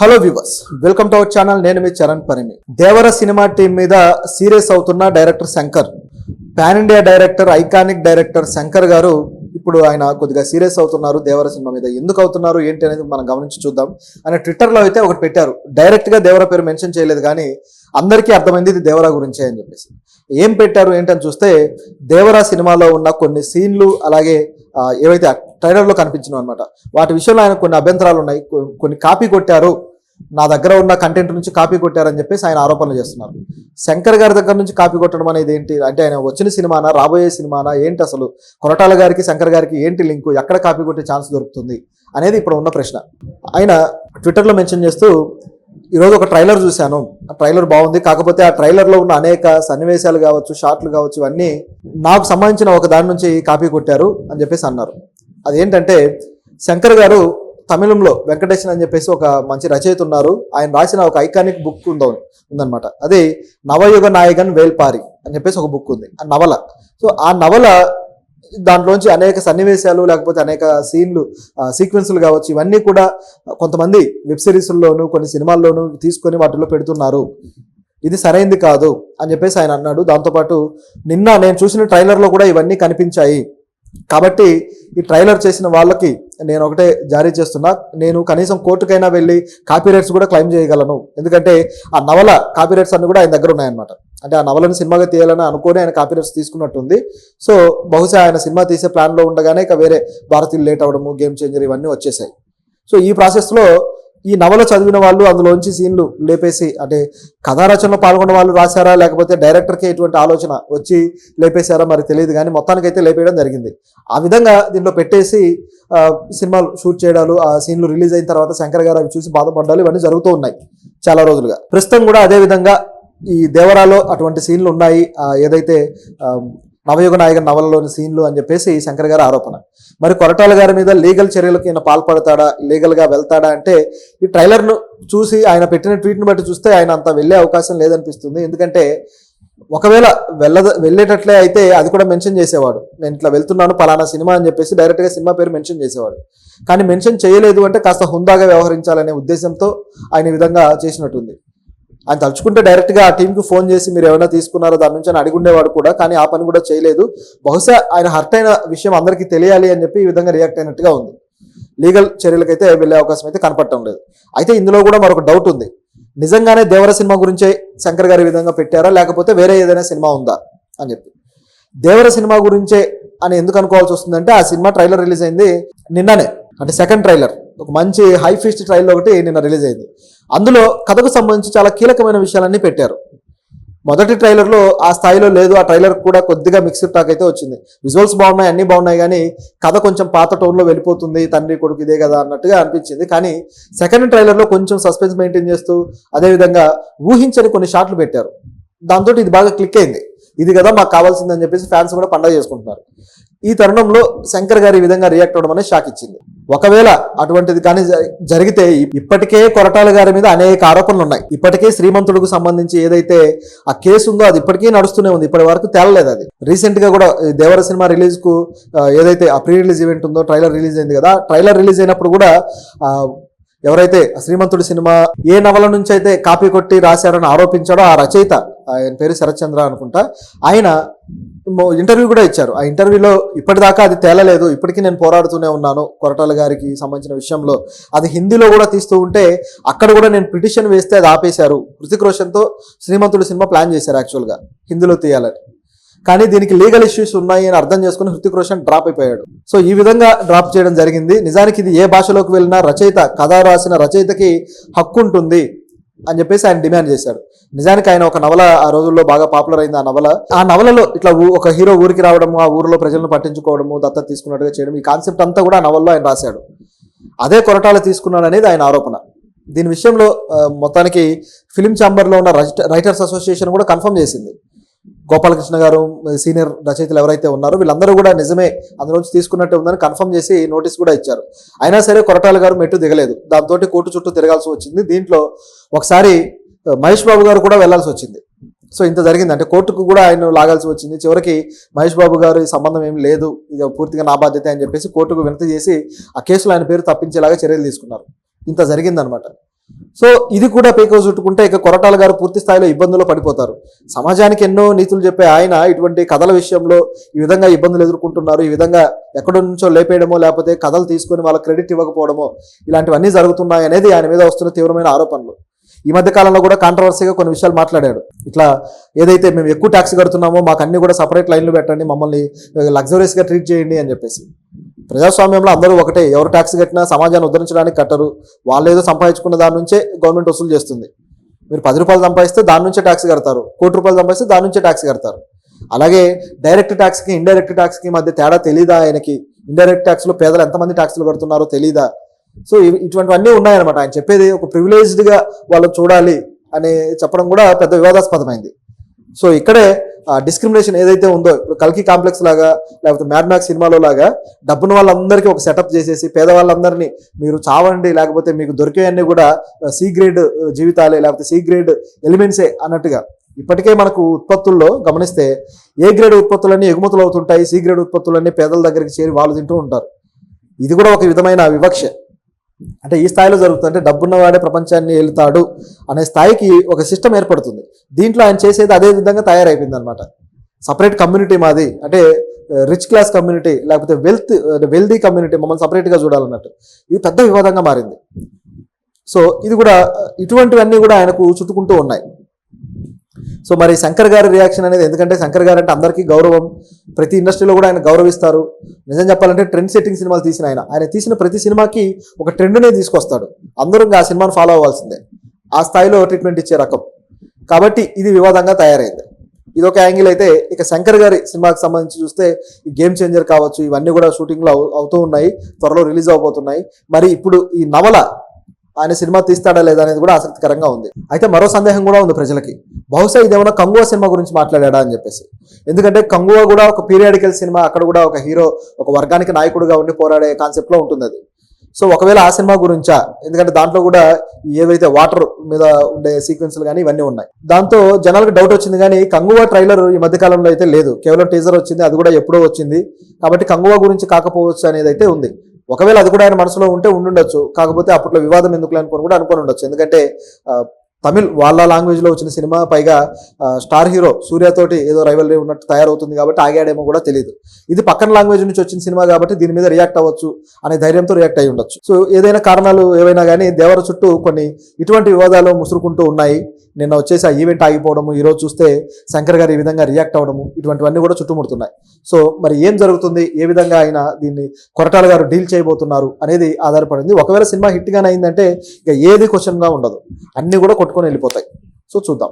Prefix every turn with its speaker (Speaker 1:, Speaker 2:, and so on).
Speaker 1: Hello viewers, welcome to our channel. నేను మీ చరణ్ పరిమి. దేవర cinema team మీద serious అవుతున్న director Shankar, pan India director, iconic director Shankar గారు ఇప్పుడు ఆయన కొద్దిగా సీరియస్ అవుతున్నారు. దేవర సినిమా మీద ఎందుకు అవుతున్నారు ఏంటి అనేది మనం గమనించి చూద్దాం. ఆయన ట్విట్టర్లో అయితే ఒకటి పెట్టారు. డైరెక్ట్గా దేవర పేరు మెన్షన్ చేయలేదు, కానీ అందరికీ అర్థమైంది ఇది దేవర గురించే అని చెప్పేసి. ఏం పెట్టారు ఏంటని చూస్తే, దేవర సినిమాలో ఉన్న కొన్ని సీన్లు అలాగే ఏవైతే ట్రైలర్లో కనిపించినాయి అనమాట, వాటి విషయంలో ఆయన కొన్ని అభ్యంతరాలు ఉన్నాయి. కొన్ని కాపీ కొట్టారు, నా దగ్గర ఉన్న కంటెంట్ నుంచి కాపీ కొట్టారని చెప్పేసి ఆయన ఆరోపణలు చేస్తున్నారు. శంకర్ గారి దగ్గర నుంచి కాపీ కొట్టడం అనేది ఏంటి అంటే, ఆయన వచ్చిన సినిమానా, రాబోయే సినిమానా ఏంటి, అసలు కొరటాల గారికి శంకర్ గారికి ఏంటి లింకు, ఎక్కడ కాపీ కొట్టే ఛాన్స్ దొరుకుతుంది అనేది ఇప్పుడు ఉన్న ప్రశ్న. ఆయన ట్విట్టర్లో మెన్షన్ చేస్తూ, ఈరోజు ఒక ట్రైలర్ చూశాను, ఆ ట్రైలర్ బాగుంది, కాకపోతే ఆ ట్రైలర్లో ఉన్న అనేక సన్నివేశాలు కావచ్చు, షాట్లు కావచ్చు, ఇవన్నీ నాకు సంబంధించిన ఒక దాని నుంచి కాపీ కొట్టారు అని చెప్పేసి అన్నారు. అదేంటంటే, శంకర్ గారు తమిళంలో వెంకటేశన్ అని చెప్పేసి ఒక మంచి రచయిత ఉన్నారు. ఆయన రాసిన ఒక ఐకానిక్ బుక్ ఉందన్నమాట. అది నవయుగ నాయకన్ వేల్పారి అని చెప్పేసి ఒక బుక్ ఉంది, ఆ నవల. సో ఆ నవల దాంట్లోంచి అనేక సన్నివేశాలు లేకపోతే అనేక సీన్లు, సీక్వెన్సులు కావచ్చు, ఇవన్నీ కూడా కొంతమంది వెబ్ సిరీస్ల్లోనూ కొన్ని సినిమాల్లోనూ తీసుకొని వాటిలో పెడుతున్నారు. ఇది సరైంది కాదు అని చెప్పేసి ఆయన అన్నాడు. దాంతోపాటు నిన్న నేను చూసిన ట్రైలర్లో కూడా ఇవన్నీ కనిపించాయి. కాబట్టి ఈ ట్రైలర్ చేసిన వాళ్ళకి నేను ఒకటే జారీ చేస్తున్నా, నేను కనీసం కోర్టుకైనా వెళ్ళి కాపీరైట్స్ కూడా క్లెయిమ్ చేయగలను. ఎందుకంటే ఆ నవల కాపీరైట్స్ అన్ని కూడా ఆయన దగ్గర ఉన్నాయన్నమాట. అంటే ఆ నవలను సినిమాగా తీయాలని అనుకొని ఆయన కాపీరైట్స్ తీసుకున్నట్టుంది. సో బహుశా ఆయన సినిమా తీసే ప్లాన్లో ఉండగానే ఇక వేరే భారతీయులు లేట్ అవ్వడము, గేమ్ చేంజర్ ఇవన్నీ వచ్చేసాయి. సో ఈ ప్రాసెస్లో ఈ నవల చదివిన వాళ్ళు అందులోంచి సీన్లు లేపేసి, అంటే కథా రచనలో పాల్గొన్న వాళ్ళు రాశారా లేకపోతే డైరెక్టర్కి ఎటువంటి ఆలోచన వచ్చి లేపేశారా మరి తెలియదు, కానీ మొత్తానికైతే లేపేయడం జరిగింది. ఆ విధంగా దీంట్లో పెట్టేసి సినిమాలు షూట్ చేయడాలు, ఆ సీన్లు రిలీజ్ అయిన తర్వాత శంకర్ గారు అవి చూసి బాధపడ్డాలు, ఇవన్నీ జరుగుతూ ఉన్నాయి చాలా రోజులుగా. ప్రస్తుతం కూడా అదే విధంగా ఈ దేవరాలో అటువంటి సీన్లు ఉన్నాయి, ఏదైతే నవయుగ నాయకన్ నవలలోని సీన్లు అని చెప్పేసి శంకర్ గారి ఆరోపణ. మరి కొరటాల గారి మీద లీగల్ చర్యలకు ఈయన పాల్పడతాడా, లీగల్గా వెళ్తాడా అంటే, ఈ ట్రైలర్ను చూసి ఆయన పెట్టిన ట్వీట్ను బట్టి చూస్తే ఆయన అంత వెళ్ళే అవకాశం లేదనిపిస్తుంది. ఎందుకంటే ఒకవేళ వెళ్ళేటట్లే అయితే అది కూడా మెన్షన్ చేసేవాడు, నేను ఇట్లా వెళ్తున్నాను పలానా సినిమా అని చెప్పేసి డైరెక్ట్గా సినిమా పేరు మెన్షన్ చేసేవాడు. కానీ మెన్షన్ చేయలేదు అంటే కాస్త హుందాగా వ్యవహరించాలనే ఉద్దేశంతో ఆయన ఈ విధంగా చేసినట్టుంది. ఆయన తలుచుకుంటే డైరెక్ట్గా ఆ టీంకి ఫోన్ చేసి మీరు ఏమైనా తీసుకున్నారో దాని నుంచి అని అడిగుండేవాడు కూడా, కానీ ఆ పని కూడా చేయలేదు. బహుశా ఆయన హర్ట్ అయిన విషయం అందరికీ తెలియాలి అని చెప్పి ఈ విధంగా రియాక్ట్ అయినట్టుగా ఉంది. లీగల్ చర్యలకైతే వెళ్ళే అవకాశం అయితే కనపడటం లేదు. అయితే ఇందులో కూడా మరొక డౌట్ ఉంది, నిజంగానే దేవర సినిమా గురించే శంకర్ గారి విధంగా పెట్టారా లేకపోతే వేరే ఏదైనా సినిమా ఉందా అని చెప్పి. దేవర సినిమా గురించే అని ఎందుకు అనుకోవాల్సి వస్తుందంటే, ఆ సినిమా ట్రైలర్ రిలీజ్ అయింది నిన్ననే, అంటే సెకండ్ ట్రైలర్, ఒక మంచి హై ఫీస్ట్ ట్రైలర్ ఒకటి నిన్న రిలీజ్ అయింది. అందులో కథకు సంబంధించి చాలా కీలకమైన విషయాలన్నీ పెట్టారు. మొదటి ట్రైలర్లో ఆ స్థాయిలో లేదు, ఆ ట్రైలర్ కూడా కొద్దిగా మిక్స్డ్ టాక్ అయితే వచ్చింది. విజువల్స్ బాగున్నాయి, అన్నీ బాగున్నాయి, కానీ కథ కొంచెం పాత టోన్లో వెళ్ళిపోతుంది, తండ్రి కొడుకు ఇదే కదా అన్నట్టుగా అనిపించింది. కానీ సెకండ్ ట్రైలర్లో కొంచెం సస్పెన్స్ మెయింటైన్ చేస్తూ అదేవిధంగా ఊహించని కొన్ని షాట్లు పెట్టారు. దాంతో ఇది బాగా క్లిక్ అయింది, ఇది కదా మాకు కావాల్సిందని చెప్పేసి ఫ్యాన్స్ కూడా పండగ చేసుకుంటున్నారు. ఈ తరుణంలో శంకర్ గారు ఈ విధంగా రియాక్ట్ అవ్వడం అనేది షాక్ ఇచ్చింది. ఒకవేళ అటువంటిది కానీ జరిగితే, ఇప్పటికే కొరటాల గారి మీద అనేక ఆరోపణలు ఉన్నాయి. ఇప్పటికే శ్రీమంతుడికి సంబంధించి ఏదైతే ఆ కేసు ఉందో అది ఇప్పటికీ నడుస్తూనే ఉంది, ఇప్పటి వరకు తేలలేదు. అది రీసెంట్ గా కూడా దేవర సినిమా రిలీజ్ కు ఏదైతే ఆ ప్రీ రిలీజ్ ఈవెంట్ ఉందో, ట్రైలర్ రిలీజ్ అయింది కదా, ట్రైలర్ రిలీజ్ అయినప్పుడు కూడా ఎవరైతే శ్రీమంతుడి సినిమా ఏ నవల నుంచి అయితే కాపీ కొట్టి రాశారని ఆరోపించాడో ఆ రచయిత, ఆయన పేరు శరత్చంద్ర అనుకుంటా, ఆయన ఇంటర్వ్యూ కూడా ఇచ్చారు. ఆ ఇంటర్వ్యూలో ఇప్పటిదాకా అది తేలలేదు, ఇప్పటికీ నేను పోరాడుతూనే ఉన్నాను కొరటాల గారికి సంబంధించిన విషయంలో, అది హిందీలో కూడా తీస్తూ ఉంటే అక్కడ కూడా నేను పిటిషన్ వేస్తే అది ఆపేశారు. హృతిక్ రోషన్తో శ్రీమంతుడి సినిమా ప్లాన్ చేశారు యాక్చువల్గా హిందీలో తీయాలని, కానీ దీనికి లీగల్ ఇష్యూస్ ఉన్నాయి అని అర్థం చేసుకుని హృతిక్ రోషన్ డ్రాప్ అయిపోయాడు. సో ఈ విధంగా డ్రాప్ చేయడం జరిగింది. నిజానికి ఇది ఏ భాషలోకి వెళ్ళినా రచయిత, కథ రాసిన రచయితకి హక్కు ఉంటుంది అని చెప్పేసి ఆయన డిమాండ్ చేశాడు. నిజానికి ఆయన ఒక నవల ఆ రోజుల్లో బాగా పాపులర్ అయింది. ఆ నవలలో ఇట్లా ఒక హీరో ఊరికి రావడము, ఆ ఊరిలో ప్రజలను పట్టించుకోవడము, దత్తత తీసుకున్నట్టుగా చేయడం, ఈ కాన్సెప్ట్ అంతా కూడా ఆ నవల్లో ఆయన రాశాడు. అదే కొరటాల తీసుకున్నాడు అనేది ఆయన ఆరోపణ. దీని విషయంలో మొత్తానికి ఫిలిం ఛాంబర్లో ఉన్న రైటర్స్ అసోసియేషన్ కూడా కన్ఫర్మ్ చేసింది. గోపాలకృష్ణ గారు, సీనియర్ రచయితలు ఎవరైతే ఉన్నారో వీళ్ళందరూ కూడా నిజమే అందులోంచి తీసుకున్నట్టే ఉందని కన్ఫర్మ్ చేసి నోటీస్ కూడా ఇచ్చారు. అయినా సరే కొరటాల గారు మెట్టు దిగలేదు, దాంతో కోర్టు చుట్టూ తిరగాల్సి వచ్చింది. దీంట్లో ఒకసారి మహేష్ బాబు గారు కూడా వెళ్లాల్సి వచ్చింది. సో ఇంత జరిగింది, అంటే కోర్టుకు కూడా ఆయన లాగాల్సి వచ్చింది. చివరికి మహేష్ బాబు గారు ఈ సంబంధం ఏం లేదు, ఇది పూర్తిగా నా బాధ్యత అని చెప్పేసి కోర్టుకు వినతి చేసి ఆ కేసులో ఆయన పేరు తప్పించేలాగా చర్యలు తీసుకున్నారు. ఇంత జరిగిందనమాట. సో ఇది కూడా పీక చుట్టుకుంటే ఇక కొరటాల గారు పూర్తి స్థాయిలో ఇబ్బందుల్లో పడిపోతారు. సమాజానికి ఎన్నో నీతులు చెప్పే ఆయన ఇటువంటి కథల విషయంలో ఈ విధంగా ఇబ్బందులు ఎదుర్కొంటున్నారు, ఈ విధంగా ఎక్కడి నుంచో లేపేయడమో లేకపోతే కథలు తీసుకొని వాళ్ళ క్రెడిట్ ఇవ్వకపోవడమో ఇలాంటివన్నీ జరుగుతున్నాయి అనేది ఆయన మీద వస్తున్న తీవ్రమైన ఆరోపణలు. ఈ మధ్య కాలంలో కూడా కాంట్రవర్సీగా కొన్ని విషయాలు మాట్లాడాడు. ఇట్లా ఏదైతే మేము ఎక్కువ ట్యాక్స్ కడుతున్నామో మాకు అన్ని కూడా సపరేట్ లైన్లు పెట్టండి, మమ్మల్ని లగ్జరీస్గా ట్రీట్ చేయండి అని చెప్పేసి. ప్రజాస్వామ్యంలో అందరూ ఒకటే, ఎవరు ట్యాక్స్ కట్టినా సమాజాన్ని ఉద్ధరించడానికి కట్టరు. వాళ్ళు ఏదో సంపాదించుకున్న దాని నుంచే గవర్నమెంట్ వసూలు చేస్తుంది. మీరు 10 రూపాయలు సంపాదిస్తే దాని నుంచే ట్యాక్స్ కడతారు, 1 కోటి రూపాయలు సంపాదిస్తే దాని నుంచే ట్యాక్స్ కడతారు. అలాగే డైరెక్ట్ ట్యాక్స్కి ఇండైరెక్ట్ ట్యాక్స్కి మధ్య తేడా తెలీదా ఆయనకి? ఇండైరెక్ట్ ట్యాక్స్లో పేదలు ఎంతమంది ట్యాక్స్లు కడుతున్నారో తెలీదా? సో ఇటువంటివన్నీ ఉన్నాయన్నమాట. ఆయన చెప్పేది ఒక ప్రివిలేజ్డ్గా వాళ్ళు చూడాలి అని చెప్పడం కూడా పెద్ద వివాదాస్పదమైంది. సో ఇక్కడే డిస్క్రిమినేషన్ ఏదైతే ఉందో, ఇప్పుడు కల్కి కాంప్లెక్స్ లాగా లేకపోతే మ్యాడ్ మ్యాక్స్ సినిమాలో లాగా డబ్బును వాళ్ళందరికీ ఒక సెటప్ చేసేసి పేదవాళ్ళందరినీ మీరు చావండి లేకపోతే మీకు దొరికేవన్నీ కూడా సి గ్రేడ్ జీవితాలే లేకపోతే సి గ్రేడ్ ఎలిమెంట్సే అన్నట్టుగా. ఇప్పటికే మనకు ఉత్పత్తుల్లో గమనిస్తే ఏ గ్రేడ్ ఉత్పత్తులన్నీ ఎగుమతులు అవుతుంటాయి, సి గ్రేడ్ ఉత్పత్తులన్నీ పేదల దగ్గరికి చేరి వాళ్ళు తింటూ ఉంటారు. ఇది కూడా ఒక విధమైన వివక్ష. అంటే ఈ స్థాయిలో జరుగుతుంది. అంటే డబ్బున్నవాడే ప్రపంచాన్ని వెళ్తాడు అనే స్థాయికి ఒక సిస్టమ్ ఏర్పడుతుంది. దీంట్లో ఆయన చేసేది అదే విధంగా తయారైపోయింది అనమాట. సపరేట్ కమ్యూనిటీ మాది, అంటే రిచ్ క్లాస్ కమ్యూనిటీ లేకపోతే వెల్దీ కమ్యూనిటీ మమ్మల్ని సపరేట్గా చూడాలన్నట్టు. ఇది పెద్ద వివాదంగా మారింది. సో ఇది కూడా ఇటువంటివన్నీ కూడా ఆయనకు చుట్టుకుంటూ ఉన్నాయి. సో మరి శంకర్ గారి రియాక్షన్ అనేది, ఎందుకంటే శంకర్ గారు అంటే అందరికీ గౌరవం, ప్రతి ఇండస్ట్రీలో కూడా ఆయన గౌరవిస్తారు. నిజం చెప్పాలంటే ట్రెండ్ సెట్టింగ్ సినిమాలు తీసిన ఆయన తీసిన ప్రతి సినిమాకి ఒక ట్రెండ్నే తీసుకొస్తాడు. అందరూ ఆ సినిమాను ఫాలో అవ్వాల్సిందే, ఆ స్థాయిలో ట్రీట్మెంట్ ఇచ్చే రకం. కాబట్టి ఇది వివాదంగా తయారైంది. ఇది ఒక యాంగిల్ అయితే, ఇక శంకర్ గారి సినిమాకి సంబంధించి చూస్తే ఈ గేమ్ చేంజర్ కావచ్చు, ఇవన్నీ కూడా షూటింగ్లో అవుతూ ఉన్నాయి, త్వరలో రిలీజ్ అవబోతున్నాయి. మరి ఇప్పుడు ఈ నవల ఆయన సినిమా తీస్తాడా లేదా అనేది కూడా ఆసక్తికరంగా ఉంది. అయితే మరో సందేహం కూడా ఉంది ప్రజలకి, బహుశా ఇదేమన్నా కంగువా సినిమా గురించి మాట్లాడా అని చెప్పేసి. ఎందుకంటే కంగువా కూడా ఒక పీరియాడికల్ సినిమా, అక్కడ కూడా ఒక హీరో ఒక వర్గానికి నాయకుడిగా ఉండి పోరాడే కాన్సెప్ట్లో ఉంటుంది అది. సో ఒకవేళ ఆ సినిమా గురించా, ఎందుకంటే దాంట్లో కూడా ఏవైతే వాటర్ మీద ఉండే సీక్వెన్స్లు కానీ ఇవన్నీ ఉన్నాయి. దాంతో జనాలకు డౌట్ వచ్చింది. కానీ కంగువా ట్రైలర్ ఈ మధ్య కాలంలో అయితే లేదు, కేవలం టీజర్ వచ్చింది, అది కూడా ఎప్పుడో వచ్చింది. కాబట్టి కంగువా గురించి కాకపోవచ్చు అనేది అయితే ఉంది. ఒకవేళ అది కూడా ఆయన మనసులో ఉంటే ఉండుండొచ్చు, కాకపోతే అప్పట్లో వివాదం ఎందుకు అనుకొని కూడా అనుకొని ఉండొచ్చు. ఎందుకంటే తమిళ్ వాళ్ళ లాంగ్వేజ్లో వచ్చిన సినిమా, పైగా స్టార్ హీరో సూర్యతోటి ఏదో రైవల్రీ ఉన్నట్టు తయారవుతుంది కాబట్టి ఆగాడేమో కూడా తెలియదు. ఇది పక్కన లాంగ్వేజ్ నుంచి వచ్చిన సినిమా కాబట్టి దీని మీద రియాక్ట్ అవ్వచ్చు అనే ధైర్యంతో రియాక్ట్ అయ్యి ఉండొచ్చు. సో ఏదైనా కారణాలు ఏవైనా కానీ దేవర చుట్టూ కొన్ని ఇటువంటి వివాదాలు ముసురుకుంటూ ఉన్నాయి. నిన్న వచ్చేసి ఆ ఈవెంట్ ఆగిపోవడము, ఈరోజు చూస్తే శంకర్ గారు ఈ విధంగా రియాక్ట్ అవ్వడము, ఇటువంటివన్నీ కూడా చుట్టుముడుతున్నాయి. సో మరి ఏం జరుగుతుంది, ఏ విధంగా ఆయన దీన్ని కొరటాల గారు డీల్ చేయబోతున్నారు అనేది ఆధారపడింది. ఒకవేళ సినిమా హిట్గానే అయిందంటే ఇక ఏది క్వశ్చన్గా ఉండదు, అన్నీ కూడా కొట్టుకొని వెళ్ళిపోతాయి. సో చూద్దాం.